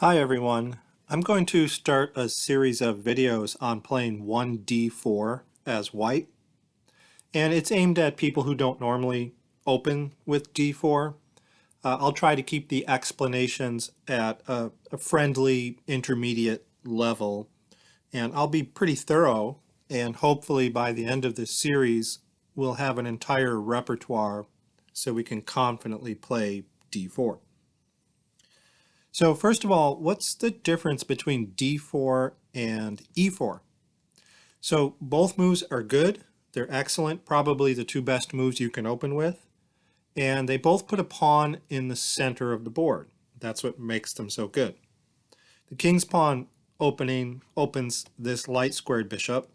Hi everyone. I'm going to start a series of videos on playing 1d4 as white, and it's aimed at people who don't normally open with d4. I'll try to keep the explanations at a friendly intermediate level, and I'll be pretty thorough, and hopefully by the end of this series we'll have an entire repertoire so we can confidently play d4. So first of all, what's the difference between d4 and e4? So both moves are good. They're excellent, probably the two best moves you can open with. And they both put a pawn in the center of the board. That's what makes them so good. The king's pawn opening opens this light squared bishop,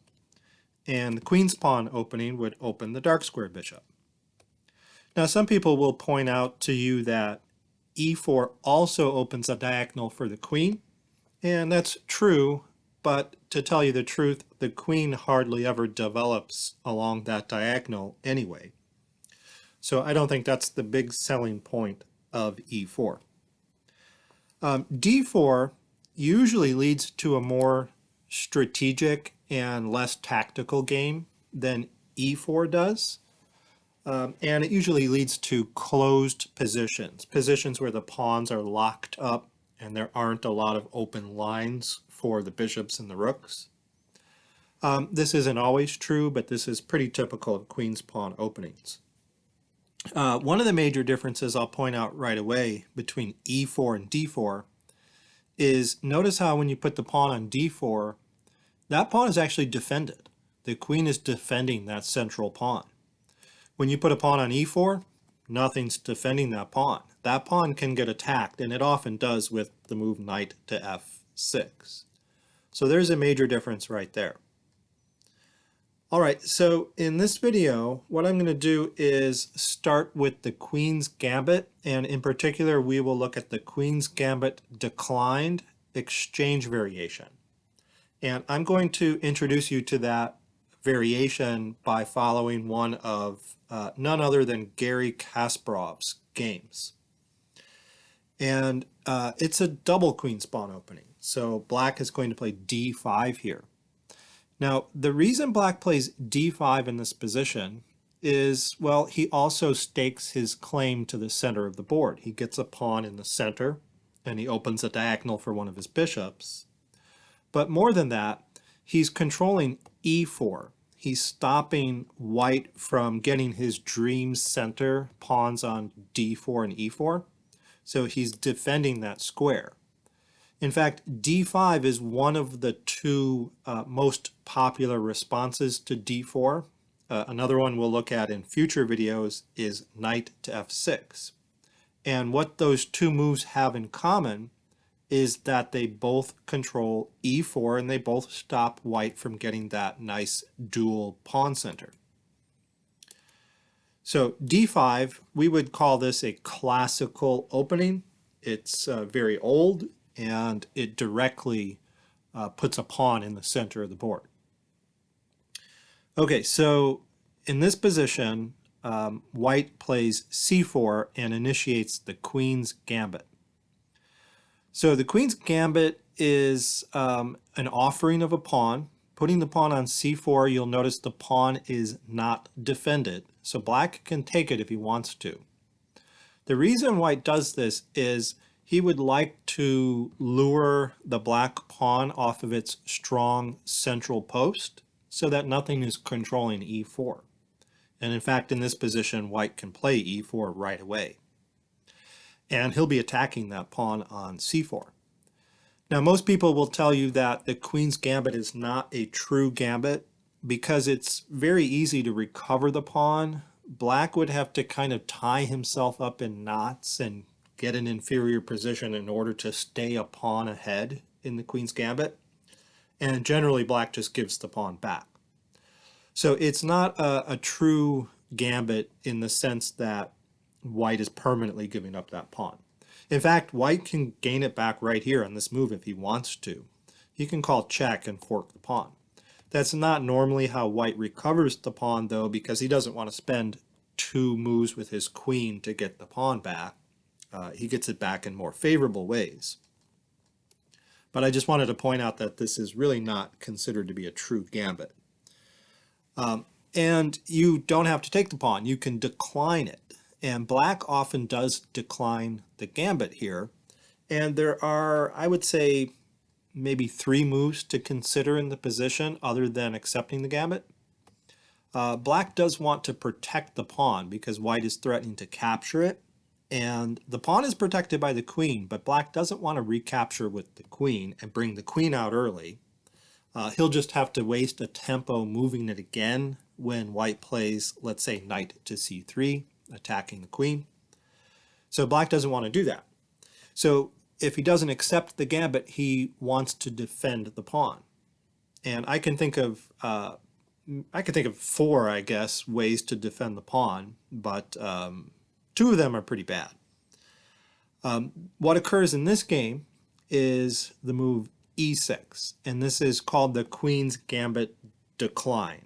and the queen's pawn opening would open the dark squared bishop. Now some people will point out to you that e4 also opens a diagonal for the queen, and that's true, but to tell you the truth, the queen hardly ever develops along that diagonal anyway. So I don't think that's the big selling point of e4. d4 usually leads to a more strategic and less tactical game than e4 does. And it usually leads to closed positions where the pawns are locked up and there aren't a lot of open lines for the bishops and the rooks. This isn't always true, but this is pretty typical of queen's pawn openings. One of the major differences I'll point out right away between e4 and d4 is notice how when you put the pawn on d4, that pawn is actually defended. The queen is defending that central pawn. When you put a pawn on e4, nothing's defending that pawn. That pawn can get attacked, and it often does with the move knight to f6. So there's a major difference right there. All right, so in this video, what I'm going to do is start with the Queen's Gambit, and in particular, we will look at the Queen's Gambit declined exchange variation. And I'm going to introduce you to that variation by following one of none other than Garry Kasparov's games. And it's a double queen's pawn opening. So black is going to play d5 here. Now, the reason black plays d5 in this position is, well, he also stakes his claim to the center of the board. He gets a pawn in the center, and he opens a diagonal for one of his bishops. But more than that, he's controlling e4. He's stopping white from getting his dream center pawns on d4 and e4. So he's defending that square. In fact, d5 is one of the two most popular responses to d4. Another one we'll look at in future videos is knight to f6. And what those two moves have in common is that they both control e4 and they both stop white from getting that nice dual pawn center. So d5, we would call this a classical opening. It's very old, and it directly puts a pawn in the center of the board. Okay, so in this position, white plays c4 and initiates the Queen's Gambit. So the Queen's Gambit is an offering of a pawn. Putting the pawn on c4, you'll notice the pawn is not defended. So black can take it if he wants to. The reason white does this is he would like to lure the black pawn off of its strong central post so that nothing is controlling e4. And in fact, in this position, white can play e4 right away. And he'll be attacking that pawn on c4. Now, most people will tell you that the Queen's Gambit is not a true gambit because it's very easy to recover the pawn. Black would have to kind of tie himself up in knots and get an inferior position in order to stay a pawn ahead in the Queen's Gambit. And generally, black just gives the pawn back. So it's not a true gambit in the sense that white is permanently giving up that pawn. In fact, white can gain it back right here on this move if he wants to. He can call check and fork the pawn. That's not normally how white recovers the pawn, though, because he doesn't want to spend two moves with his queen to get the pawn back. He gets it back in more favorable ways. But I just wanted to point out that this is really not considered to be a true gambit. And you don't have to take the pawn. You can decline it. And black often does decline the gambit here. And there are, I would say, maybe 3 moves to consider in the position other than accepting the gambit. Black does want to protect the pawn because white is threatening to capture it. And the pawn is protected by the queen, but black doesn't want to recapture with the queen and bring the queen out early. He'll just have to waste a tempo moving it again when white plays, let's say, knight to c3, attacking the queen. So black doesn't want to do that. So if he doesn't accept the gambit, he wants to defend the pawn. And I can think of 4, I guess, ways to defend the pawn, but 2 of them are pretty bad. What occurs in this game is the move e6, and this is called the Queen's Gambit declined.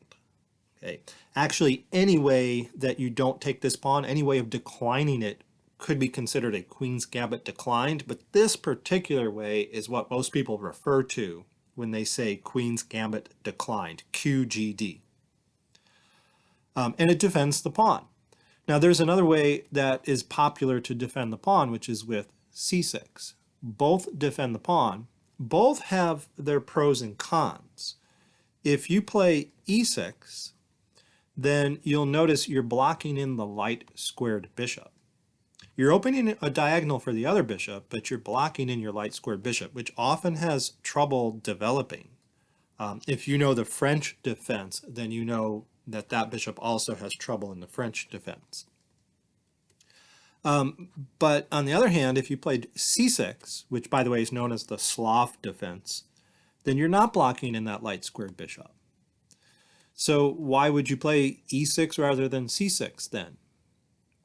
Okay. Actually, any way that you don't take this pawn, any way of declining it could be considered a Queen's Gambit declined, but this particular way is what most people refer to when they say Queen's Gambit declined, QGD. And it defends the pawn. Now there's another way that is popular to defend the pawn, which is with c6. Both defend the pawn. Both have their pros and cons. If you play e6, then you'll notice you're blocking in the light squared bishop. You're opening a diagonal for the other bishop, but you're blocking in your light squared bishop, which often has trouble developing. If you know the French defense, then you know that that bishop also has trouble in the French defense. But on the other hand, if you played c6, which by the way is known as the Slav defense, then you're not blocking in that light squared bishop. So why would you play e6 rather than c6 then?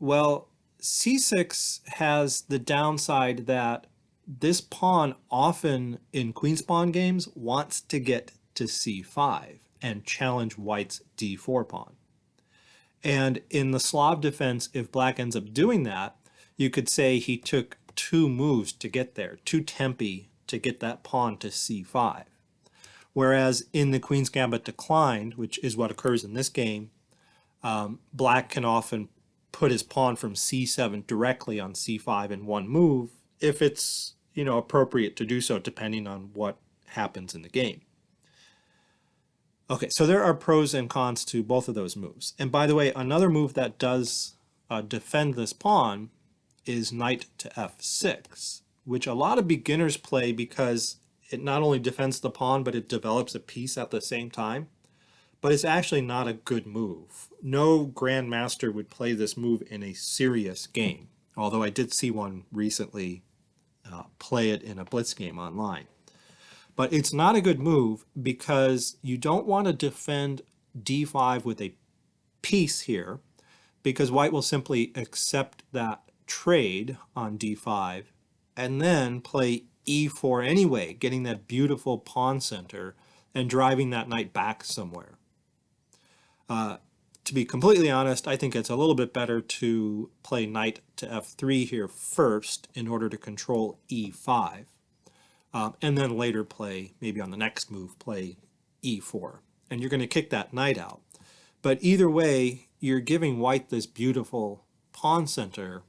Well, c6 has the downside that this pawn often in queen's pawn games wants to get to c5 and challenge white's d4 pawn. And in the Slav defense, if black ends up doing that, you could say he took 2 moves to get there, 2 tempi to get that pawn to c5. Whereas in the Queen's Gambit declined, which is what occurs in this game, black can often put his pawn from c7 directly on c5 in 1 move if it's, appropriate to do so depending on what happens in the game. Okay, so there are pros and cons to both of those moves. And by the way, another move that does defend this pawn is knight to f6, which a lot of beginners play because it not only defends the pawn, but it develops a piece at the same time. But it's actually not a good move. No grandmaster would play this move in a serious game, although I did see one recently play it in a blitz game online. But it's not a good move because you don't want to defend d5 with a piece here, because white will simply accept that trade on d5 and then play e4 anyway, getting that beautiful pawn center and driving that knight back somewhere. To be completely honest, I think it's a little bit better to play knight to f3 here first in order to control e5. And then later play, maybe on the next move, play e4. And you're going to kick that knight out. But either way, you're giving white this beautiful pawn center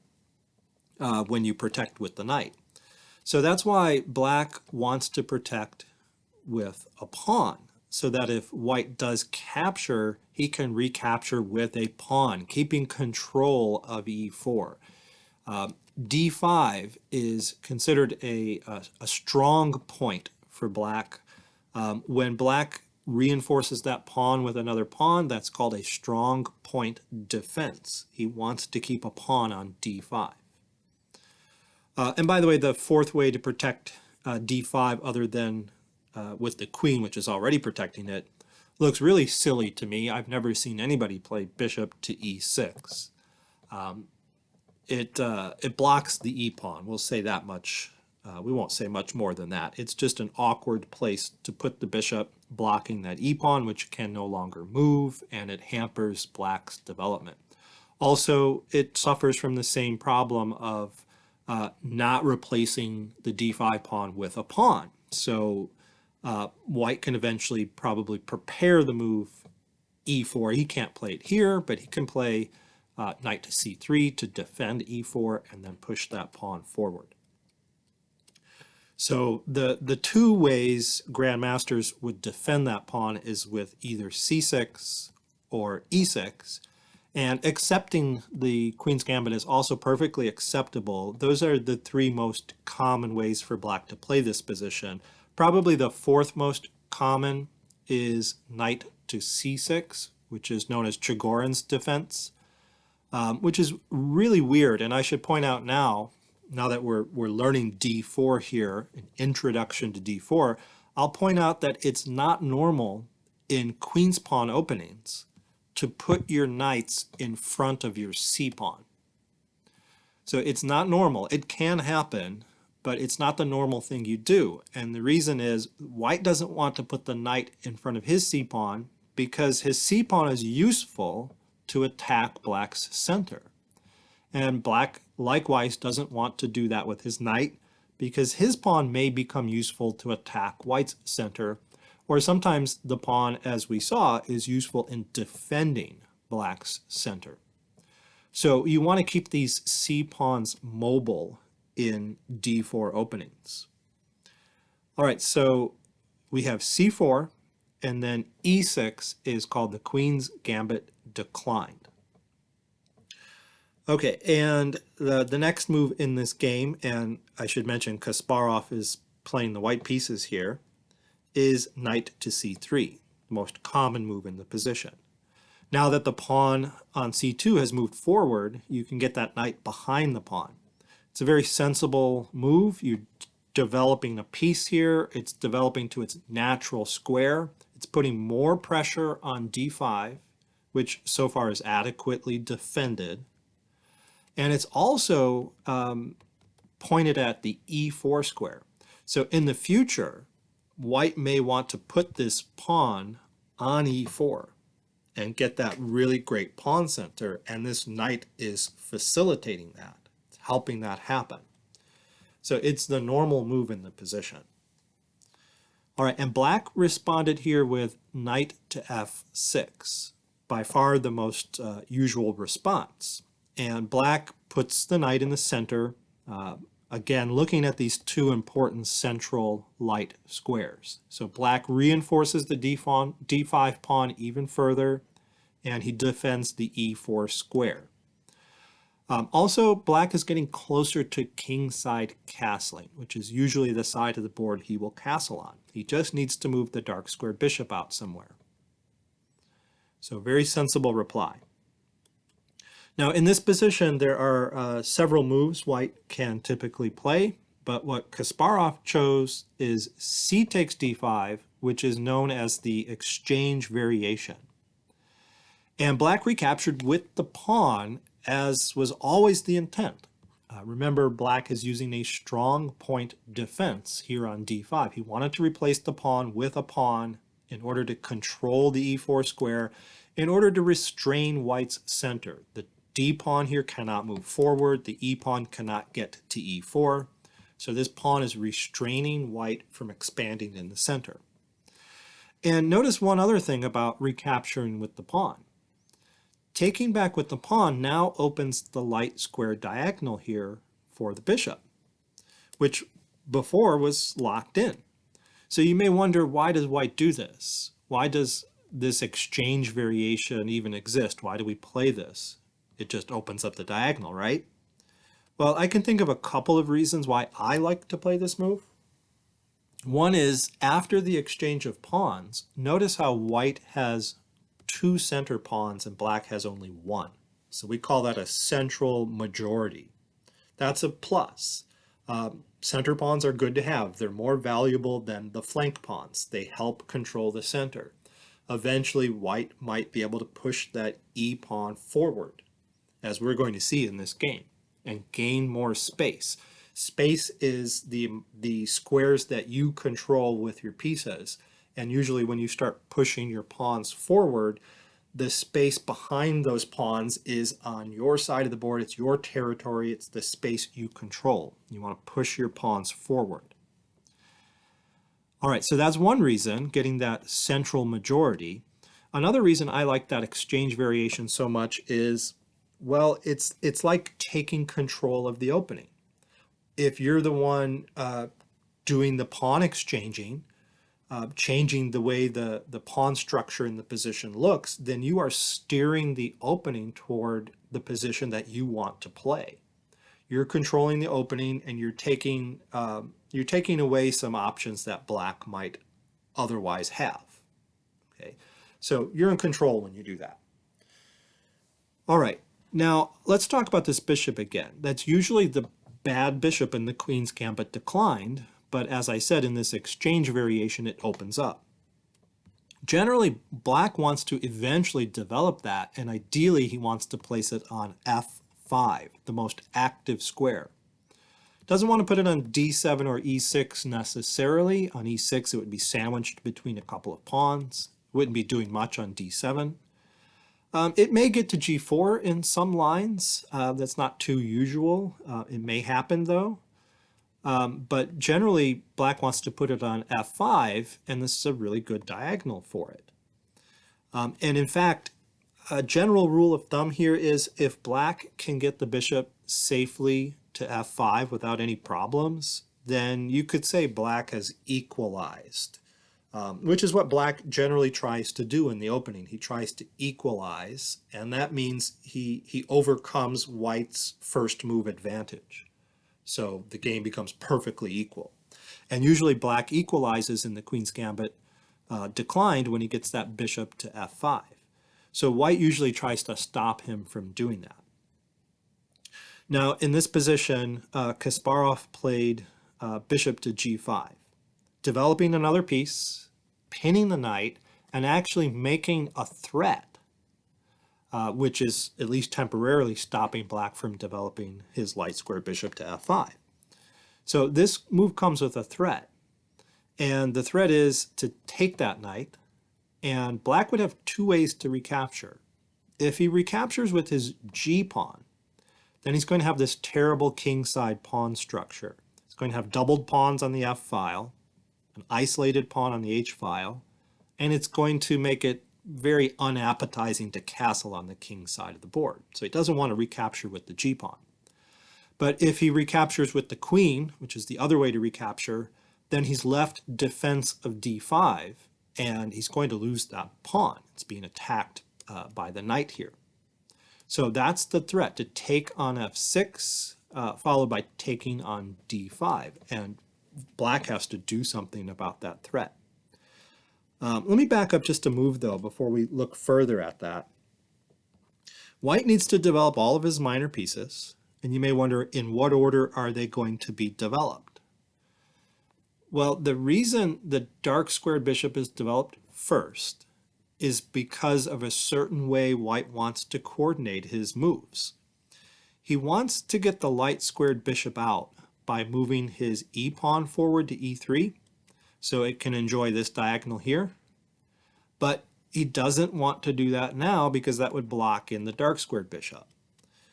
when you protect with the knight. So that's why black wants to protect with a pawn, so that if white does capture, he can recapture with a pawn, keeping control of e4. d5 is considered a strong point for black. When black reinforces that pawn with another pawn, that's called a strong point defense. He wants to keep a pawn on d5. And by the way, the 4th way to protect d5 other than with the queen, which is already protecting it, looks really silly to me. I've never seen anybody play bishop to e6. It blocks the e-pawn. We'll say that much. We won't say much more than that. It's just an awkward place to put the bishop, blocking that e-pawn, which can no longer move, and it hampers black's development. Also, it suffers from the same problem of not replacing the d5 pawn with a pawn. So white can eventually probably prepare the move e4. He can't play it here, but he can play knight to c3 to defend e4 and then push that pawn forward. So the two ways grandmasters would defend that pawn is with either c6 or e6, and accepting the Queen's Gambit is also perfectly acceptable. Those are the three most common ways for black to play this position. Probably the fourth most common is knight to c6, which is known as Chigorin's defense, which is really weird. And I should point out now that we're learning d4 here, an introduction to d4, I'll point out that it's not normal in queen's pawn openings to put your knights in front of your c-pawn. So it's not normal. It can happen, but it's not the normal thing you do. And the reason is white doesn't want to put the knight in front of his c-pawn because his c-pawn is useful to attack black's center. And black likewise doesn't want to do that with his knight because his pawn may become useful to attack white's center, or sometimes the pawn, as we saw, is useful in defending black's center. So you want to keep these c-pawns mobile in d4 openings. All right, so we have c4, and then e6 is called the Queen's Gambit declined. Okay, and the next move in this game, and I should mention Kasparov is playing the white pieces here, is knight to c3, the most common move in the position. Now that the pawn on c2 has moved forward, you can get that knight behind the pawn. It's a very sensible move. You're developing a piece here. It's developing to its natural square. It's putting more pressure on d5, which so far is adequately defended. And it's also pointed at the e4 square. So in the future, white may want to put this pawn on e4 and get that really great pawn center, and this knight is facilitating that. It's helping that happen. So it's the normal move in the position. All right, and black responded here with knight to f6, by far the most usual response. And black puts the knight in the center, again, looking at these two important central light squares. So black reinforces the d5 pawn even further, and he defends the e4 square. Also, black is getting closer to kingside castling, which is usually the side of the board he will castle on. He just needs to move the dark square bishop out somewhere. So very sensible reply. Now in this position, there are several moves white can typically play, but what Kasparov chose is c takes d5, which is known as the exchange variation. And black recaptured with the pawn, as was always the intent. Remember, black is using a strong point defense here on d5. He wanted to replace the pawn with a pawn in order to control the e4 square, in order to restrain white's center. The d pawn here cannot move forward. The e pawn cannot get to e4. So this pawn is restraining white from expanding in the center. And notice one other thing about recapturing with the pawn. Taking back with the pawn now opens the light square diagonal here for the bishop, which before was locked in. So you may wonder, why does white do this? Why does this exchange variation even exist? Why do we play this? It just opens up the diagonal, right? Well, I can think of a couple of reasons why I like to play this move. One is, after the exchange of pawns, notice how white has two center pawns and black has only one. So we call that a central majority. That's a plus. Center pawns are good to have. They're more valuable than the flank pawns. They help control the center. Eventually, white might be able to push that e pawn forward, as we're going to see in this game, and gain more space. Space is the squares that you control with your pieces. And usually when you start pushing your pawns forward, the space behind those pawns is on your side of the board. It's your territory. It's the space you control. You want to push your pawns forward. All right, so that's one reason, getting that central majority. Another reason I like that exchange variation so much is, well, it's like taking control of the opening. If you're the one doing the pawn exchanging, changing the way the pawn structure in the position looks, then you are steering the opening toward the position that you want to play. You're controlling the opening, and you're taking away some options that black might otherwise have. Okay, so you're in control when you do that. All right, now let's talk about this bishop again. That's usually the bad bishop in the Queen's Gambit declined, but as I said, in this exchange variation, it opens up. Generally, black wants to eventually develop that, and ideally he wants to place it on f5, the most active square. Doesn't want to put it on d7 or e6 necessarily. On e6 it would be sandwiched between a couple of pawns. It wouldn't be doing much on d7. It may get to g4 in some lines. That's not too usual. It may happen though. But generally, black wants to put it on f5, and this is a really good diagonal for it. And in fact, a general rule of thumb here is if black can get the bishop safely to f5 without any problems, then you could say black has equalized, which is what black generally tries to do in the opening. He tries to equalize, and that means he overcomes white's first move advantage. So the game becomes perfectly equal. And usually black equalizes in the Queen's Gambit declined when he gets that bishop to f5. So white usually tries to stop him from doing that. Now in this position, Kasparov played bishop to g5, developing another piece, pinning the knight, and actually making a threat, which is at least temporarily stopping black from developing his light square bishop to f5. So this move comes with a threat, and the threat is to take that knight, and black would have two ways to recapture. If he recaptures with his g-pawn, then he's going to have this terrible kingside pawn structure. He's going to have doubled pawns on the f file, an isolated pawn on the h file, and it's going to make it very unappetizing to castle on the king side of the board. So he doesn't want to recapture with the g-pawn. But if he recaptures with the queen, which is the other way to recapture, then he's left defense of d5, and he's going to lose that pawn. It's being attacked by the knight here. So that's the threat, to take on f6, followed by taking on d5. And black has to do something about that threat. Let me back up just a move, though, before we look further at that. White needs to develop all of his minor pieces, and you may wonder, in what order are they going to be developed? Well, the reason the dark squared bishop is developed first is because of a certain way white wants to coordinate his moves. He wants to get the light squared bishop out by moving his e-pawn forward to e3, so it can enjoy this diagonal here. But he doesn't want to do that now because that would block in the dark squared bishop.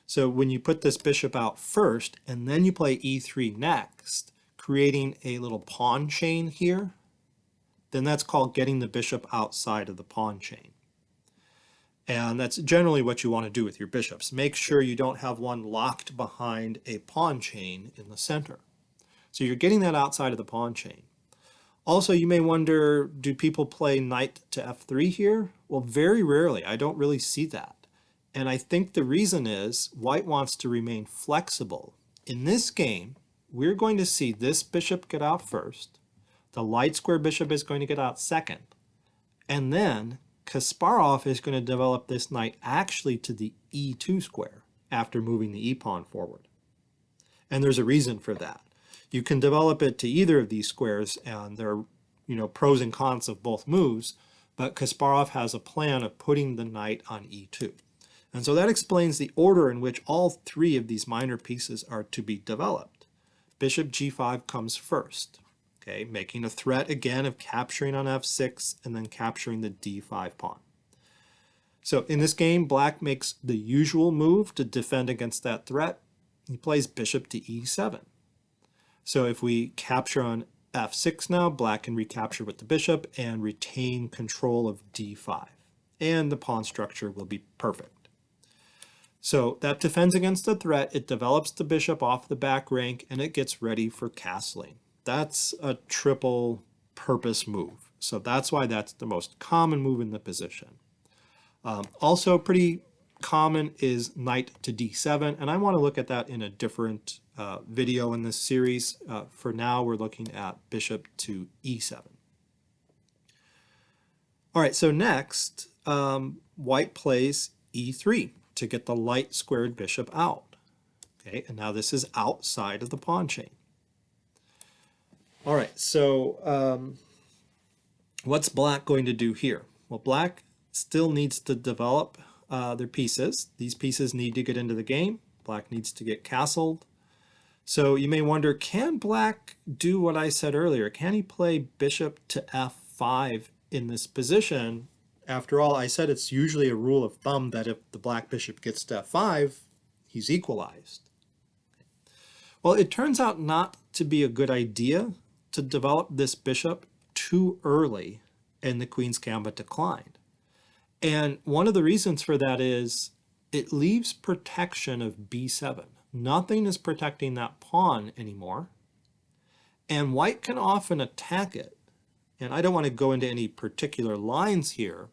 So when you put this bishop out first and then you play e3 next, creating a little pawn chain here, then that's called getting the bishop outside of the pawn chain. And that's generally what you want to do with your bishops. Make sure you don't have one locked behind a pawn chain in the center. So you're getting that outside of the pawn chain. Also, you may wonder, do people play knight to f3 here? Well, very rarely. I don't really see that. And I think the reason is white wants to remain flexible. In this game, we're going to see this bishop get out first. The light square bishop is going to get out second. And then Kasparov is going to develop this knight actually to the e2 square after moving the e-pawn forward. And there's a reason for that. You can develop it to either of these squares, and there are pros and cons of both moves, but Kasparov has a plan of putting the knight on e2. And so that explains the order in which all three of these minor pieces are to be developed. Bishop g5 comes first, okay, making a threat again of capturing on f6 and then capturing the d5 pawn. So in this game, black makes the usual move to defend against that threat. He plays bishop to e7. So if we capture on f6 now. Black can recapture with the bishop and retain control of d5. And the pawn structure will be perfect. So that defends against the threat. It develops the bishop off the back rank, and it gets ready for castling. That's a triple purpose move. So that's why that's the most common move in the position. Also pretty common is knight to d7, and I want to look at that in a different video in this series. For now, we're looking at bishop to e7. All right, so next, white plays e3 to get the light squared bishop out. Okay, and now this is outside of the pawn chain. All right, so what's black going to do here? Well, black still needs to develop their pieces. These pieces need to get into the game. Black needs to get castled. So you may wonder, can black do what I said earlier? Can he play bishop to f5 in this position? After all, I said it's usually a rule of thumb that if the black bishop gets to f5, he's equalized. Well, it turns out not to be a good idea to develop this bishop too early and the queen's gambit declined. And one of the reasons for that is it leaves protection of b7. Nothing is protecting that pawn anymore. And white can often attack it. And I don't want to go into any particular lines here,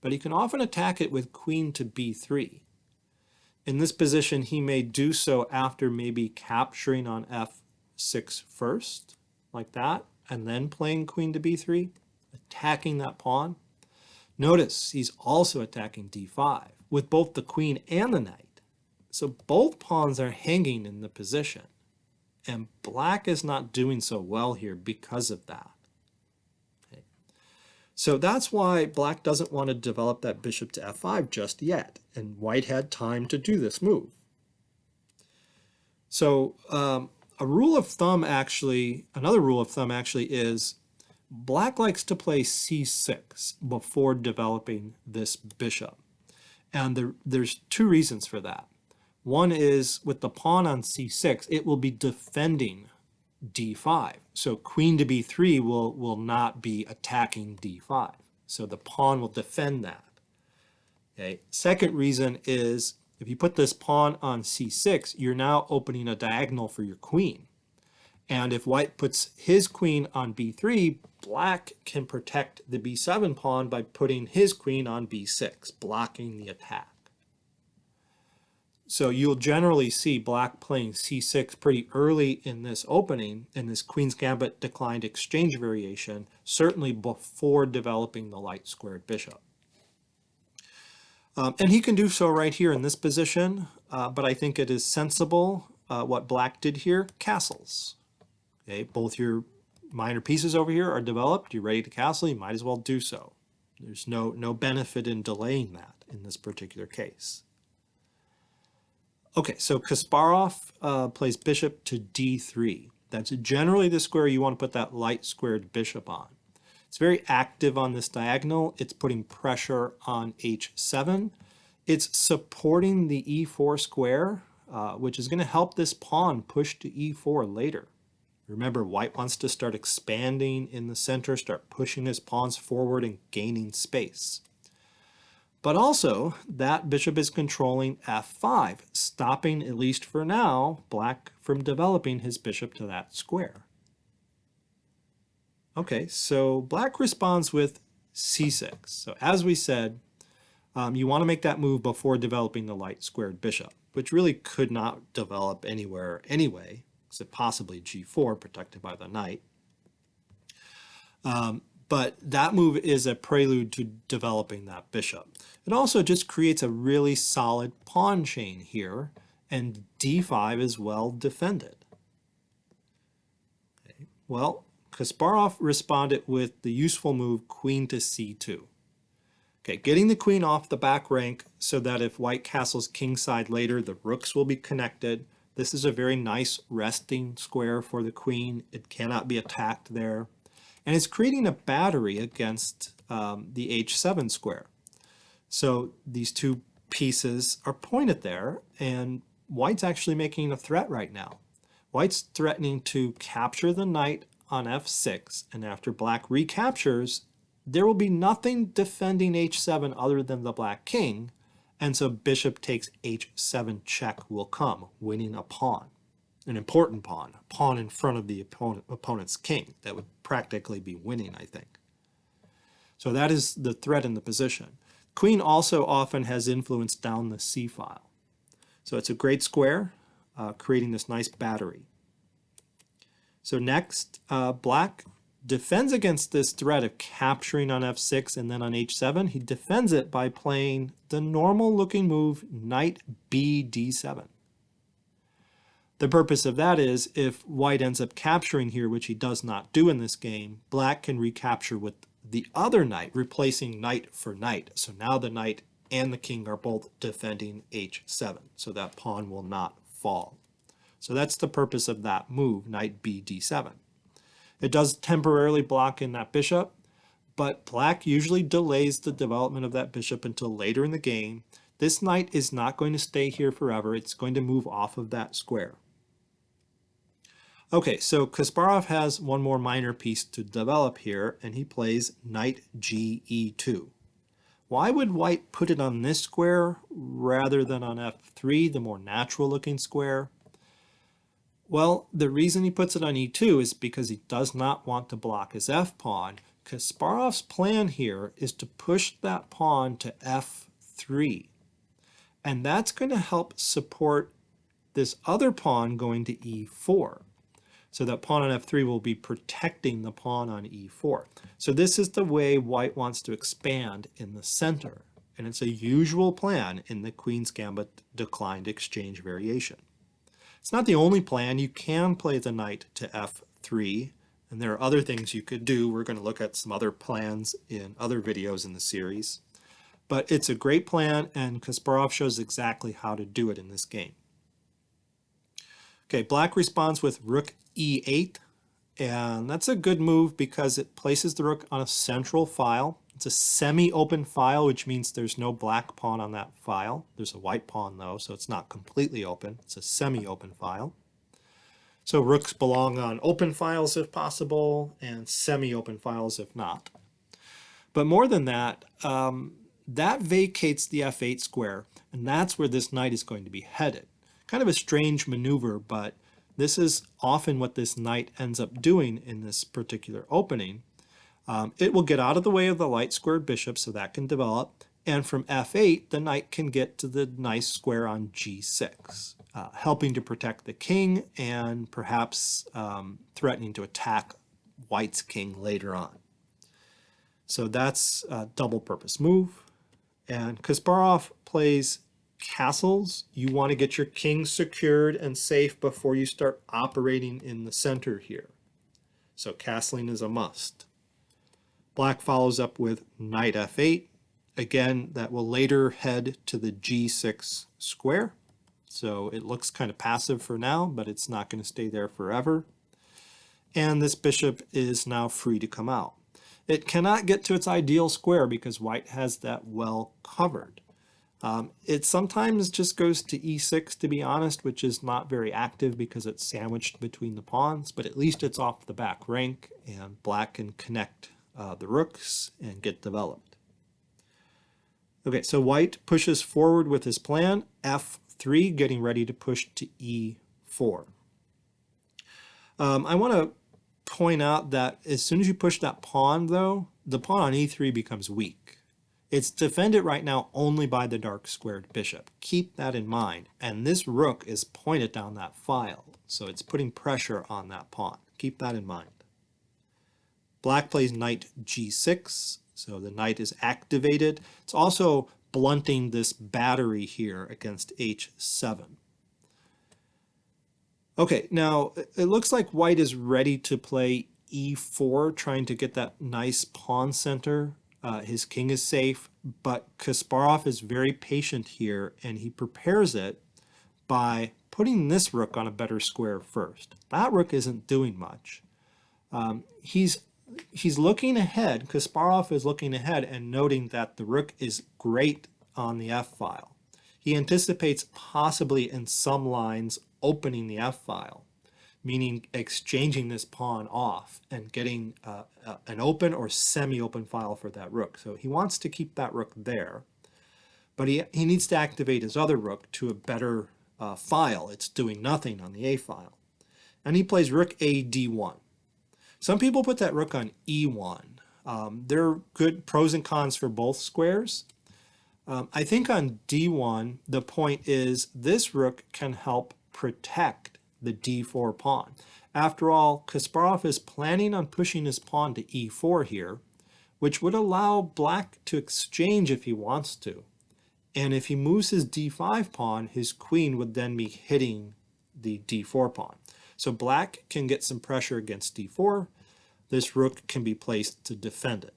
but he can often attack it with queen to b3. In this position, he may do so after maybe capturing on f6 first, like that, and then playing queen to b3, attacking that pawn. Notice he's also attacking d5 with both the queen and the knight. So both pawns are hanging in the position, and black is not doing so well here because of that. Okay. So that's why black doesn't want to develop that bishop to f5 just yet, and white had time to do this move. So a rule of thumb actually, another rule of thumb actually is black likes to play c6 before developing this bishop. And there's two reasons for that. One is with the pawn on c6, it will be defending d5. So queen to b3 will not be attacking d5. So the pawn will defend that. Okay. Second reason is if you put this pawn on c6, you're now opening a diagonal for your queen. And if white puts his queen on b3, black can protect the b7 pawn by putting his queen on b6, blocking the attack. So you'll generally see black playing c6 pretty early in this opening, in this Queen's Gambit declined exchange variation, certainly before developing the light squared bishop. And he can do so right here in this position, but I think it is sensible what black did here, castles. Okay, both your minor pieces over here are developed, you're ready to castle, you might as well do so. There's no benefit in delaying that in this particular case. Okay, so Kasparov plays bishop to d3. That's generally the square you want to put that light squared bishop on. It's very active on this diagonal. It's putting pressure on h7. It's supporting the e4 square, which is going to help this pawn push to e4 later. Remember, white wants to start expanding in the center, start pushing his pawns forward and gaining space. But also, that bishop is controlling f5, stopping, at least for now, black from developing his bishop to that square. Okay, so black responds with c6. So as we said, you want to make that move before developing the light squared bishop, which really could not develop anywhere anyway, except possibly g4, protected by the knight. But that move is a prelude to developing that bishop. It also just creates a really solid pawn chain here, and d5 is well defended. Okay. Well, Kasparov responded with the useful move queen to c2. Okay, getting the queen off the back rank so that if white castles kingside later, the rooks will be connected. This is a very nice resting square for the queen. It cannot be attacked there. And it's creating a battery against the h7 square. So these two pieces are pointed there, and white's actually making a threat right now. White's threatening to capture the knight on f6, and after black recaptures, there will be nothing defending h7 other than the black king, and so bishop takes h7 check will come, winning a pawn, an important pawn, a pawn in front of the opponent's king. That would practically be winning, I think. So that is the threat in the position. Queen also often has influence down the c-file. So it's a great square, creating this nice battery. So next, black defends against this threat of capturing on f6 and then on h7. He defends it by playing the normal looking move knight b d7. The purpose of that is if white ends up capturing here, which he does not do in this game, black can recapture with the other knight, replacing knight for knight. So now the knight and the king are both defending h7, so that pawn will not fall. So that's the purpose of that move, knight b d7. It does temporarily block in that bishop, but black usually delays the development of that bishop until later in the game. This knight is not going to stay here forever. It's going to move off of that square. Okay, so Kasparov has one more minor piece to develop here, and he plays knight g e2. Why would white put it on this square rather than on f3, the more natural looking square? Well, the reason he puts it on e2 is because he does not want to block his f-pawn. Kasparov's plan here is to push that pawn to f3. And that's going to help support this other pawn going to e4. So that pawn on f3 will be protecting the pawn on e4. So this is the way white wants to expand in the center. And it's a usual plan in the Queen's Gambit declined exchange variation. It's not the only plan. You can play the knight to f3, and there are other things you could do. We're going to look at some other plans in other videos in the series. But it's a great plan, and Kasparov shows exactly how to do it in this game. Okay, black responds with rook e8, and that's a good move because it places the rook on a central file. It's a semi-open file, which means there's no black pawn on that file. There's a white pawn though, so it's not completely open. It's a semi-open file. So rooks belong on open files if possible, and semi-open files if not. But more than that, that vacates the f8 square, and that's where this knight is going to be headed. Kind of a strange maneuver, but this is often what this knight ends up doing in this particular opening. It will get out of the way of the light squared bishop, so that can develop. And from f8, the knight can get to the nice square on g6, helping to protect the king and perhaps threatening to attack white's king later on. So that's a double purpose move. And Kasparov plays castles. You want to get your king secured and safe before you start operating in the center here. So castling is a must. Black follows up with knight f8. Again, that will later head to the g6 square. So it looks kind of passive for now, but it's not going to stay there forever. And this bishop is now free to come out. It cannot get to its ideal square because white has that well covered. It sometimes just goes to e6, to be honest, which is not very active because it's sandwiched between the pawns, but at least it's off the back rank, and black can connect the rooks and get developed. Okay, so white pushes forward with his plan, f3, getting ready to push to e4. I want to point out that as soon as you push that pawn, though, the pawn on e3 becomes weak. It's defended right now only by the dark squared bishop. Keep that in mind. And this rook is pointed down that file, so it's putting pressure on that pawn. Keep that in mind. Black plays knight g6, so the knight is activated. It's also blunting this battery here against h7. Okay, now it looks like white is ready to play e4, trying to get that nice pawn center. His king is safe, but Kasparov is very patient here, and he prepares it by putting this rook on a better square first. That rook isn't doing much. He's looking ahead. Kasparov is looking ahead and noting that the rook is great on the f-file. He anticipates possibly in some lines opening the f-file. meaning exchanging this pawn off and getting an open or semi-open file for that rook. So he wants to keep that rook there, but he needs to activate his other rook to a better file. It's doing nothing on the A file. And he plays rook A D1. Some people put that rook on E1. There are good pros and cons for both squares. I think on D1, the point is this rook can help protect the D4 pawn. After all, Kasparov is planning on pushing his pawn to E4 here, which would allow black to exchange if he wants to. And if he moves his D5 pawn, his queen would then be hitting the D4 pawn. So black can get some pressure against D4. This rook can be placed to defend it.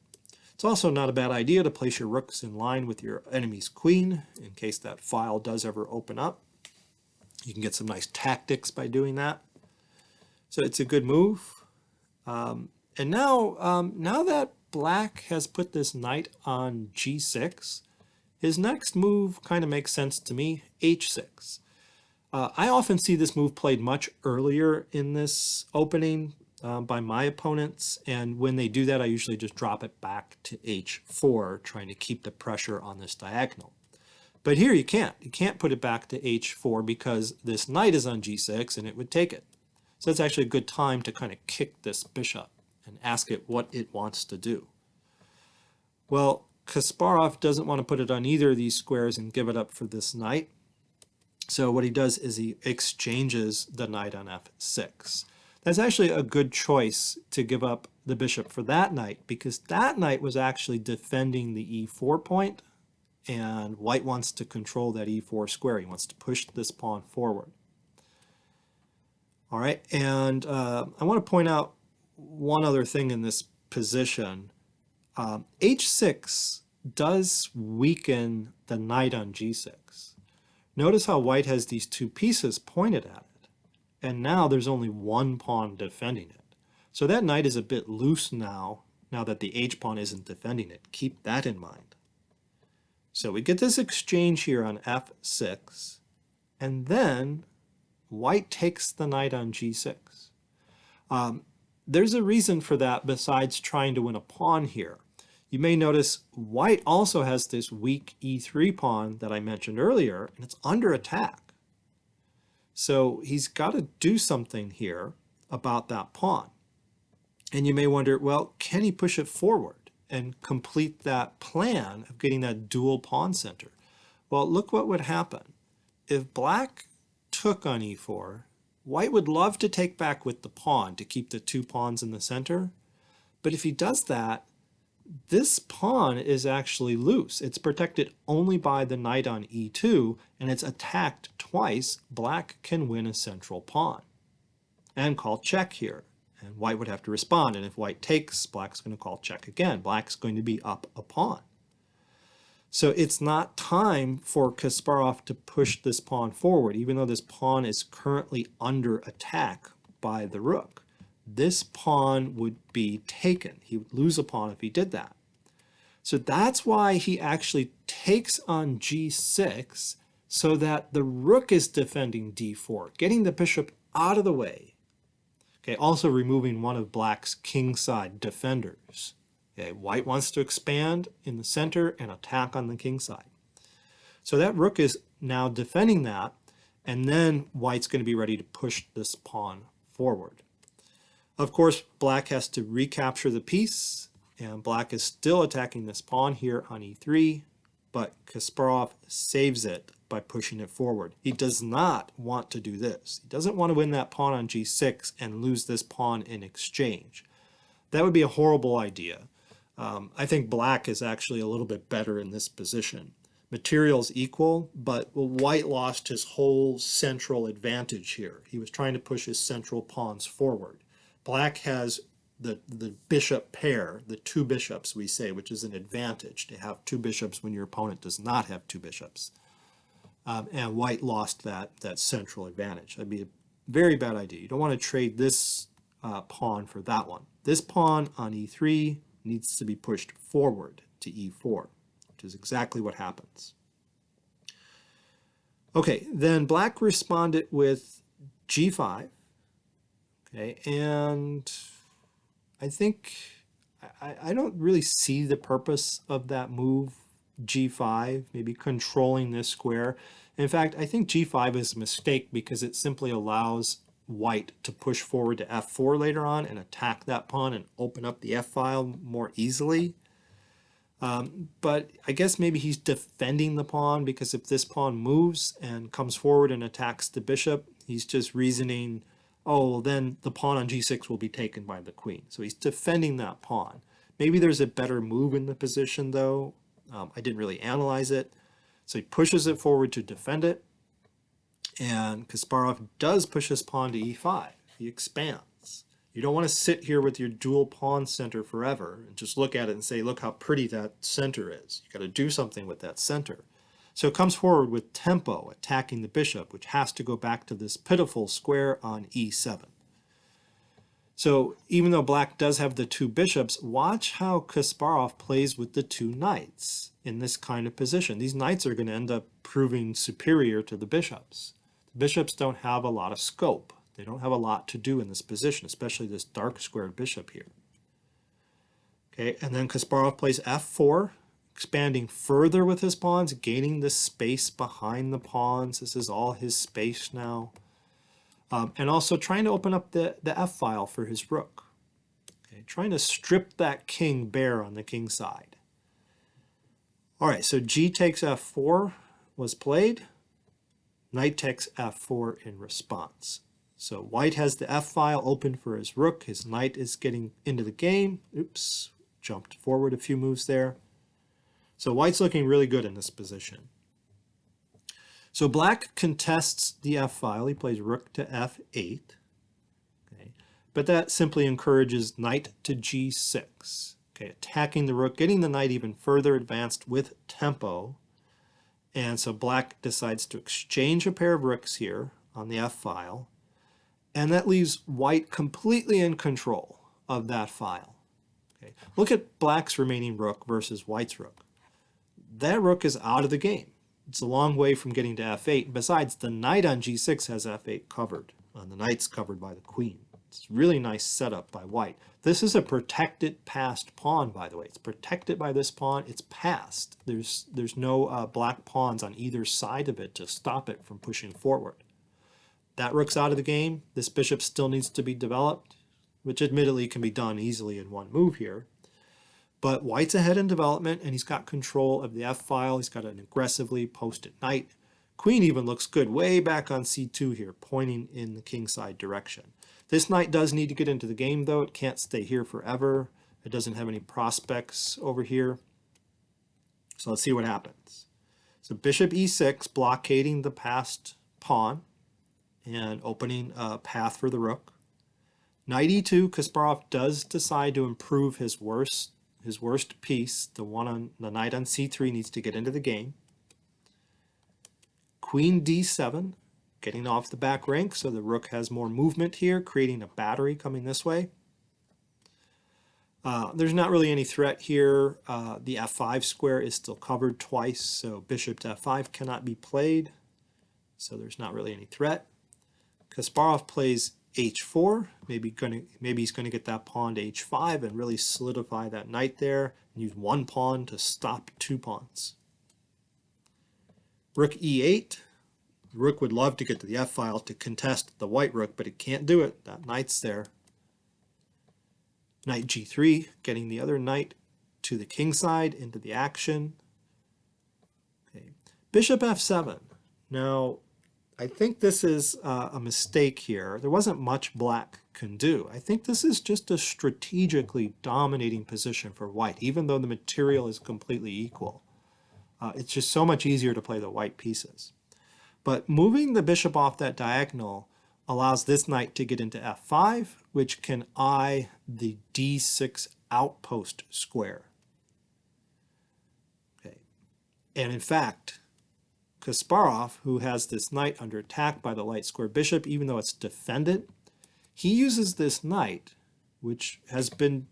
It's also not a bad idea to place your rooks in line with your enemy's queen in case that file does ever open up. You can get some nice tactics by doing that. So it's a good move. And now that black has put this knight on G6, his next move kind of makes sense to me, H6. I often see this move played much earlier in this opening by my opponents, and when they do that, I usually just drop it back to H4, trying to keep the pressure on this diagonal. But here you can't. You can't put it back to H4 because this knight is on G6 and it would take it. So it's actually a good time to kind of kick this bishop and ask it what it wants to do. Well, Kasparov doesn't want to put it on either of these squares and give it up for this knight. So what he does is he exchanges the knight on F6. That's actually a good choice to give up the bishop for that knight because that knight was actually defending the E4 point, and white wants to control that E4 square. He wants to push this pawn forward. All right, and I want to point out one other thing in this position. H6 does weaken the knight on G6. Notice how white has these two pieces pointed at it, and now there's only one pawn defending it. So that knight is a bit loose now that the H pawn isn't defending it. Keep that in mind. So we get this exchange here on F6, and then white takes the knight on G6. There's a reason for that besides trying to win a pawn here. You may notice white also has this weak E3 pawn that I mentioned earlier, and it's under attack. So he's got to do something here about that pawn. And you may wonder, well, can he push it forward and complete that plan of getting that dual pawn center? Well, look what would happen. If black took on E4, white would love to take back with the pawn to keep the two pawns in the center. But if he does that, this pawn is actually loose. It's protected only by the knight on E2, and it's attacked twice. Black can win a central pawn and call check here. And white would have to respond, and if white takes, black's going to call check again. Black's going to be up a pawn. So it's not time for Kasparov to push this pawn forward, even though this pawn is currently under attack by the rook. This pawn would be taken. He would lose a pawn if he did that. So that's why he actually takes on G6 so that the rook is defending D4, getting the bishop out of the way. Okay, also removing one of black's kingside defenders. Okay, white wants to expand in the center and attack on the king side. So that rook is now defending that, and then white's going to be ready to push this pawn forward. Of course, black has to recapture the piece, and black is still attacking this pawn here on E3, but Kasparov saves it by pushing it forward. He does not want to do this. He doesn't want to win that pawn on G6 and lose this pawn in exchange. That would be a horrible idea. I think black is actually a little bit better in this position. Material's equal, but white lost his whole central advantage here. He was trying to push his central pawns forward. Black has the bishop pair, the two bishops we say, which is an advantage to have two bishops when your opponent does not have two bishops. And white lost that central advantage. That'd be a very bad idea. You don't want to trade this pawn for that one. This pawn on E3 needs to be pushed forward to E4, which is exactly what happens. Okay, then black responded with G5, Okay, and I think I don't really see the purpose of that move, g5, maybe controlling this square. In fact, I think g5 is a mistake because it simply allows white to push forward to f4 later on and attack that pawn and open up the f-file more easily. But I guess maybe he's defending the pawn because if this pawn moves and comes forward and attacks the bishop, he's just reasoning, oh, well, then the pawn on g6 will be taken by the queen. So he's defending that pawn. Maybe there's a better move in the position, though. I didn't really analyze it. So he pushes it forward to defend it. And Kasparov does push his pawn to e5. He expands. You don't want to sit here with your dual pawn center forever and just look at it and say, look how pretty that center is. You got to do something with that center. So it comes forward with tempo, attacking the bishop, which has to go back to this pitiful square on e7. So even though black does have the two bishops, watch how Kasparov plays with the two knights in this kind of position. These knights are going to end up proving superior to the bishops. The bishops don't have a lot of scope. They don't have a lot to do in this position, especially this dark squared bishop here. Okay, and then Kasparov plays f4, expanding further with his pawns, gaining the space behind the pawns. This is all his space now. And also trying to open up the f-file for his rook. Okay, trying to strip that king bare on the king side. All right, so g takes f4 was played. Knight takes f4 in response. So white has the f-file open for his rook. His knight is getting into the game. Oops, jumped forward a few moves there. So white's looking really good in this position. So black contests the f-file. He plays rook to f8. Okay. But that simply encourages knight to g6. Okay, attacking the rook, getting the knight even further advanced with tempo. And so black decides to exchange a pair of rooks here on the f-file. And that leaves white completely in control of that file. Okay. Look at black's remaining rook versus white's rook. That rook is out of the game. It's a long way from getting to f8. Besides, the knight on g6 has f8 covered. The knight's covered by the queen. It's a really nice setup by white. This is a protected passed pawn, by the way. It's protected by this pawn. It's passed. There's no black pawns on either side of it to stop it from pushing forward. That rook's out of the game. This bishop still needs to be developed, which admittedly can be done easily in one move here. But white's ahead in development, and he's got control of the f-file. He's got an aggressively posted knight. Queen even looks good way back on c2 here, pointing in the kingside direction. This knight does need to get into the game, though. It can't stay here forever. It doesn't have any prospects over here. So let's see what happens. So bishop e6, blockading the passed pawn and opening a path for the rook. Knight e2, Kasparov does decide to improve his worst piece. The knight on c3 needs to get into the game. Queen d7, getting off the back rank, so the rook has more movement here, creating a battery coming this way. There's not really any threat here. The f5 square is still covered twice, so bishop to f5 cannot be played. So there's not really any threat. Kasparov plays h4. Maybe he's going to get that pawn to h5 and really solidify that knight there and use one pawn to stop two pawns. Rook e8. The rook would love to get to the f-file to contest the white rook, but it can't do it. That knight's there. Knight g3, getting the other knight to the king side into the action. Okay. Bishop f7. Now, I think this is a mistake here. There wasn't much black can do. I think this is just a strategically dominating position for white, even though the material is completely equal. It's just so much easier to play the white pieces. But moving the bishop off that diagonal allows this knight to get into f5, which can eye the d6 outpost square. Okay. And in fact, Kasparov, who has this knight under attack by the light square bishop, even though it's defended, he uses this knight, which has been,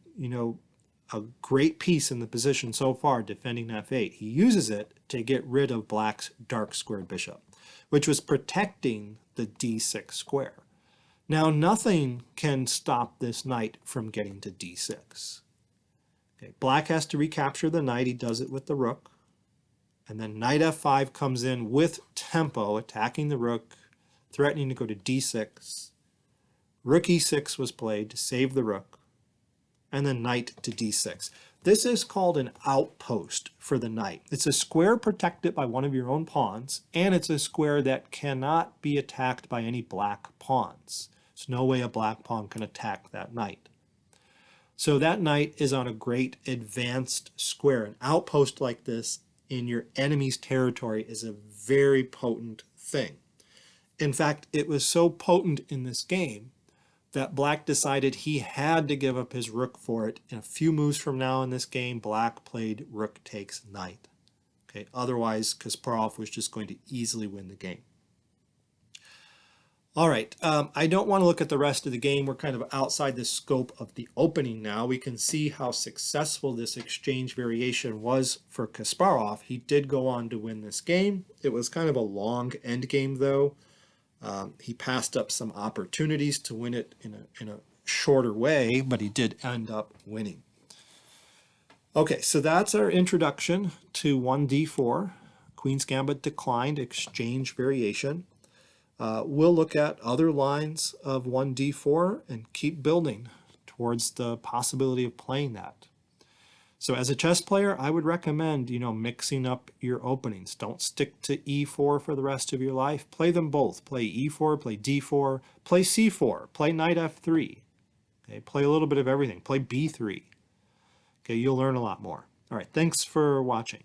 a great piece in the position so far, defending f8. He uses it to get rid of black's dark square bishop, which was protecting the d6 square. Now nothing can stop this knight from getting to d6. Okay, black has to recapture the knight. He does it with the rook. And then knight f5 comes in with tempo, attacking the rook, threatening to go to d6. Rook e6 was played to save the rook. And then knight to d6. This is called an outpost for the knight. It's a square protected by one of your own pawns, and it's a square that cannot be attacked by any black pawns. There's no way a black pawn can attack that knight. So that knight is on a great advanced square. An outpost like this in your enemy's territory is a very potent thing. In fact, it was so potent in this game that black decided he had to give up his rook for it. In a few moves from now in this game, black played rook takes knight. Okay, otherwise Kasparov was just going to easily win the game. All right, I don't want to look at the rest of the game. We're kind of outside the scope of the opening now. We can see how successful this exchange variation was for Kasparov. He did go on to win this game. It was kind of a long end game though. He passed up some opportunities to win it in a shorter way, but he did end up winning. Okay, so that's our introduction to 1d4, Queen's Gambit declined exchange variation. We'll look at other lines of 1d4 and keep building towards the possibility of playing that. So as a chess player, I would recommend, mixing up your openings. Don't stick to e4 for the rest of your life. Play them both. Play e4, play d4, play c4, play knight f3. Okay, play a little bit of everything. Play b3. Okay, you'll learn a lot more. All right, thanks for watching.